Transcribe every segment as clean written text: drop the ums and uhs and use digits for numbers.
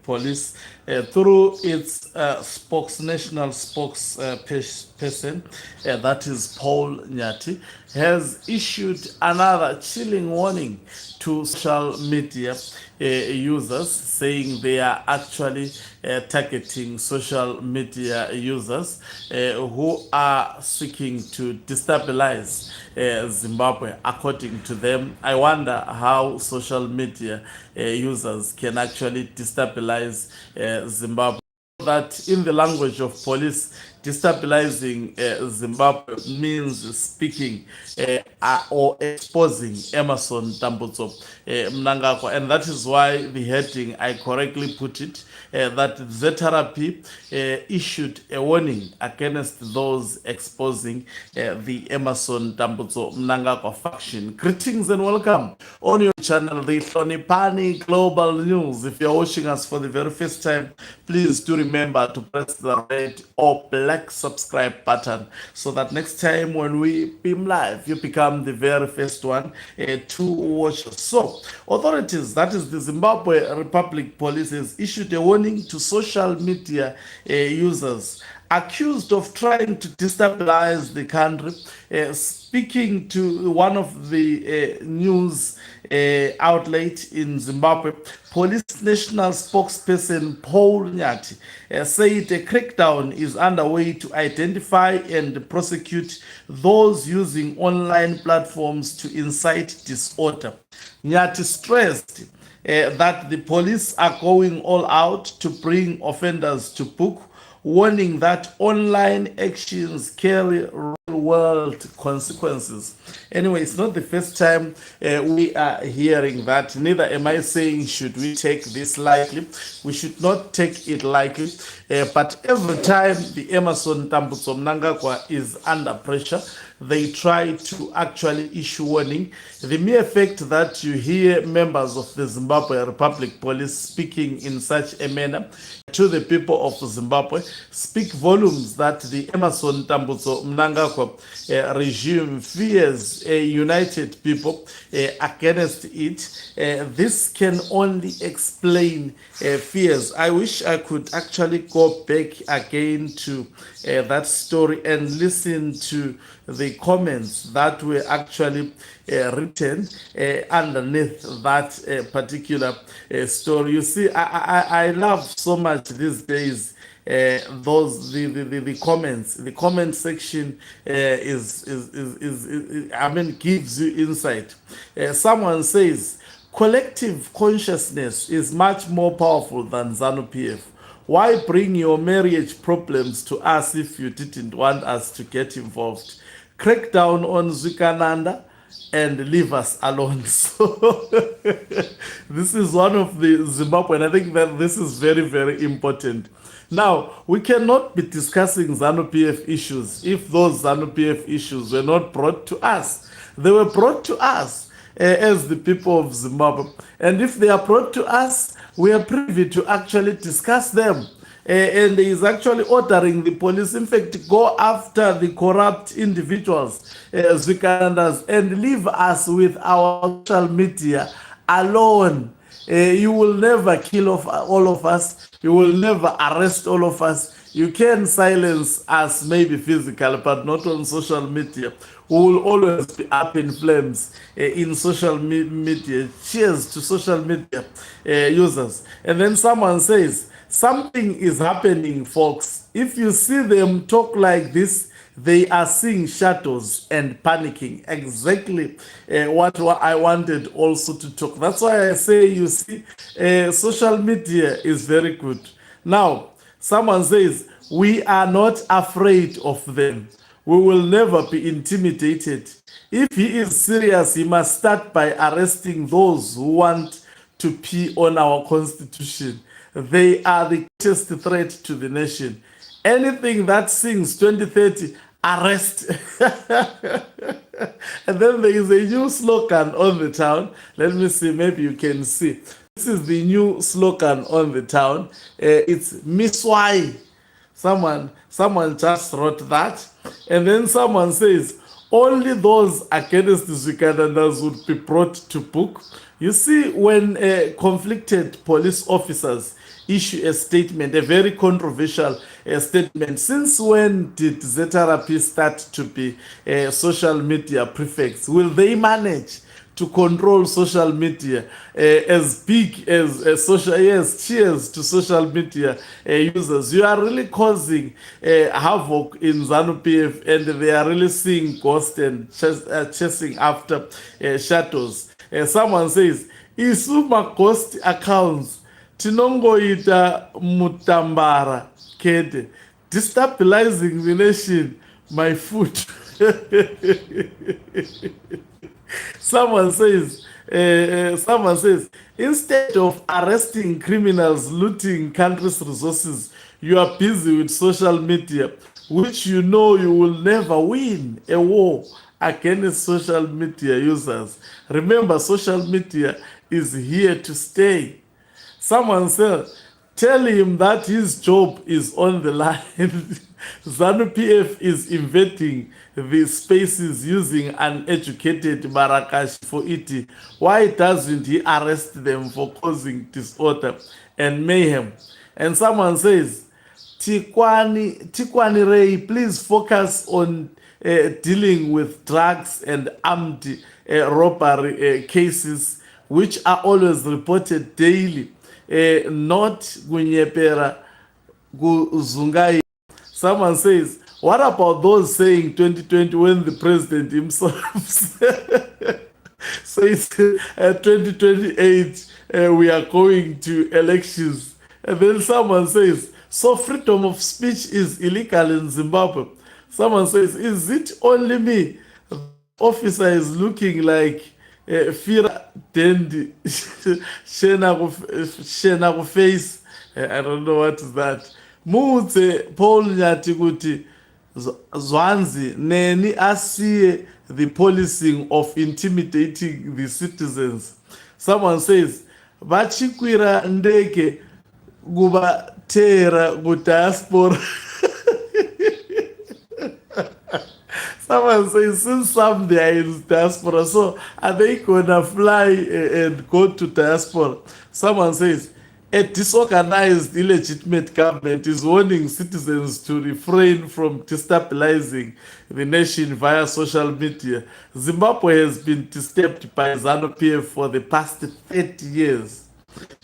Police, through its national spokesperson, that is Paul Nyati, has issued another chilling warning to social media users, saying they are actually targeting social media users who are seeking to destabilize Zimbabwe. According to them, I wonder how social media users can actually destabilize Zimbabwe. That in the language of police, destabilizing Zimbabwe means speaking or exposing Emerson Tambutso Mnangagwa, and that is why the heading, I correctly put it, that ZRP issued a warning against those exposing the Emerson Tambutso Mnangagwa faction. Greetings and welcome on your channel, the Hlonipani Global News. If you're watching us for the very first time, please do remember to press the red or black subscribe button so that next time when we beam live, you become the very first one to watch us. So, authorities, that is the Zimbabwe Republic Police, has issued a warning to social media users accused of trying to destabilize the country. Speaking to one of the news outlets in Zimbabwe, Police National Spokesperson Paul Nyati said a crackdown is underway to identify and prosecute those using online platforms to incite disorder. Nyati stressed that the police are going all out to bring offenders to book, warning that online actions carry real-world consequences. Anyway, it's not the first time we are hearing that. Neither am I saying should we take this lightly. We should not take it lightly. But every time the Emerson Tambutso Mnangagwa is under pressure, they try to actually issue warning. The mere fact that you hear members of the Zimbabwe Republic Police speaking in such a manner to the people of Zimbabwe speak volumes that the Emerson Tambutso Mnangagwa regime fears a united people against it. This can only explain fears. I wish I could actually go back again to that story and listen to the comments that were actually written underneath that particular story. You see, I love so much these days the comments. The comment section is I mean, gives you insight. Someone says collective consciousness is much more powerful than ZANU-PF. Why bring your marriage problems to us if you didn't want us to get involved? Crack down on Zwikananda and leave us alone. So this is one of the Zimbabwean. I think that this is very, very important. Now, we cannot be discussing ZANU-PF issues if those ZANU-PF issues were not brought to us. They were brought to us as the people of Zimbabwe. And if they are brought to us, we are privy to actually discuss them. And he is actually ordering the police, in fact, go after the corrupt individuals, Zwikandas, and leave us with our social media alone. You will never kill all of us. You will never arrest all of us. You can silence us, maybe physically, but not on social media. We will always be up in flames in social media. Cheers to social media users. And then someone says, something is happening, folks. If you see them talk like this, they are seeing shadows and panicking. Exactly what I wanted also to talk. That's why I say, you see, social media is very good. Now, someone says, we are not afraid of them. We will never be intimidated. If he is serious, he must start by arresting those who want to pee on our constitution. They are the greatest threat to the nation. Anything that sings 2030, arrest. And then there is a new slogan on the town. Let me see, maybe you can see. This is the new slogan on the town. It's Miswai. Someone just wrote that. And then someone says, only those against the Zwikandas would be brought to book. You see, when conflicted police officers issue a statement, a very controversial statement, since when did ZRP start to be social media prefects? Will they manage to control social media as big as social? Yes, cheers to social media users. You are really causing havoc in ZANU-PF, and they are really seeing ghosts and chasing after shadows. Someone says, isuma ghost accounts tinongoita mutambara kede destabilizing the nation, my foot. Someone says, instead of arresting criminals looting country's resources, you are busy with social media, which you know you will never win a war against social media users. Remember, social media is here to stay. Someone said, tell him that his job is on the line. ZANU-PF is invading the spaces using uneducated Marakash for it. Why doesn't he arrest them for causing disorder and mayhem? And someone says, Tikwani Ray, please focus on dealing with drugs and armed robbery cases, which are always reported daily. Not Gunyepera Guzungai. Someone says, what about those saying 2020 when the president himself says 2028 we are going to elections? And then someone says, so freedom of speech is illegal in Zimbabwe. Someone says, is it only me? The officer is looking like Fira Dendi Shena face. I don't know what is that. Mutse Paul Nyati kuti Zwanzi neni asiye the policing of intimidating the citizens. Someone says, vachikwira ndeke kuvatera kudiaspora. Someone says, since some they are in diaspora, so are they gonna fly and go to diaspora? Someone says, a disorganized, illegitimate government is warning citizens to refrain from destabilizing the nation via social media. Zimbabwe has been disturbed by ZANU-PF for the past 30 years.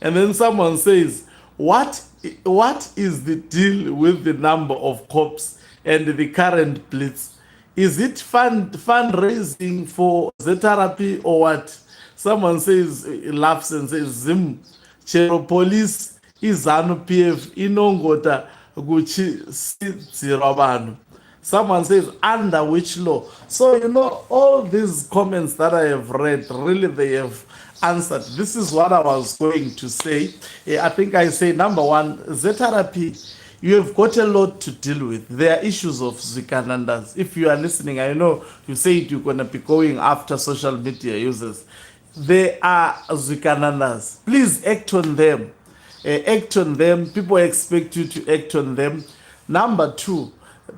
And then someone says, what is the deal with the number of cops and the current blitz? Is it fundraising for ZRP or what? Someone says, laughs and says, Zim. Chero police izANU-PF inongota kuchidzira vanhu. Someone says, under which law? So, you know, all these comments that I have read, really they have answered. This is what I was going to say. I think I say, number one, ZRP, you have got a lot to deal with. There are issues of Zikanandas. If you are listening, I know you said you're going to be going after social media users. They are Zikanandas. Please act on them. Act on them. People expect you to act on them. Number two,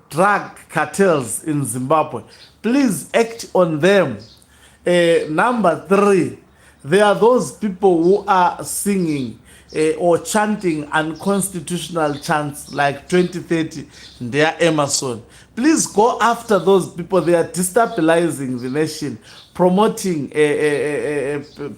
drug cartels in Zimbabwe. Please act on them. Number three, there are those people who are singing or chanting unconstitutional chants like 2030, they are Emerson. Please go after those people. They are destabilizing the nation, promoting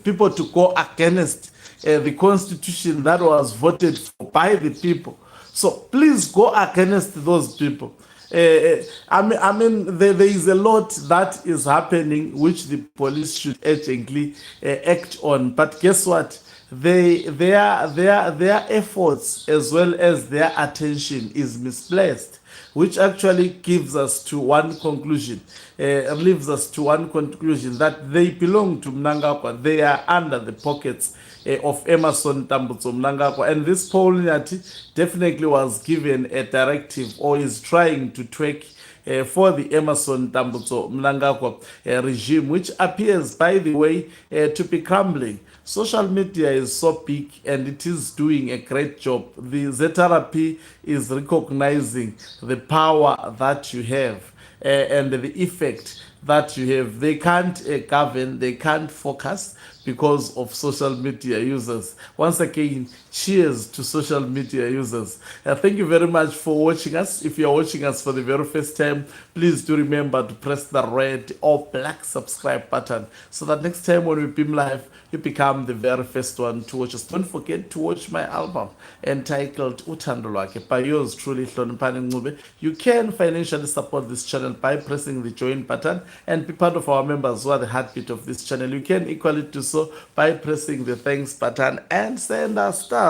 people to go against the constitution that was voted for by the people. So please go against those people. I mean, there is a lot that is happening which the police should urgently act on. But guess what? Their efforts as well as their attention is misplaced, which actually gives us to one conclusion, leaves us to one conclusion that they belong to Mnangagwa. They are under the pockets of Emerson Tambutso Mnangagwa. And this Paul Nyati definitely was given a directive or is trying to twerk for the Emerson Tambutso Mnangagwa regime, which appears, by the way, to be crumbling. Social media is so big and it is doing a great job. The ZRP is recognizing the power that you have and the effect that you have. They can't govern, they can't focus because of social media users. Once again, cheers to social media users. Thank you very much for watching us. If you are watching us for the very first time, please do remember to press the red or black subscribe button so that next time when we beam live, you become the very first one to watch us. Don't forget to watch my album entitled Uthando Lwakhe by yours truly, Hloniphani Ncube. You can financially support this channel by pressing the join button and be part of our members who are the heartbeat of this channel. You can equally do so by pressing the thanks button and send us stuff.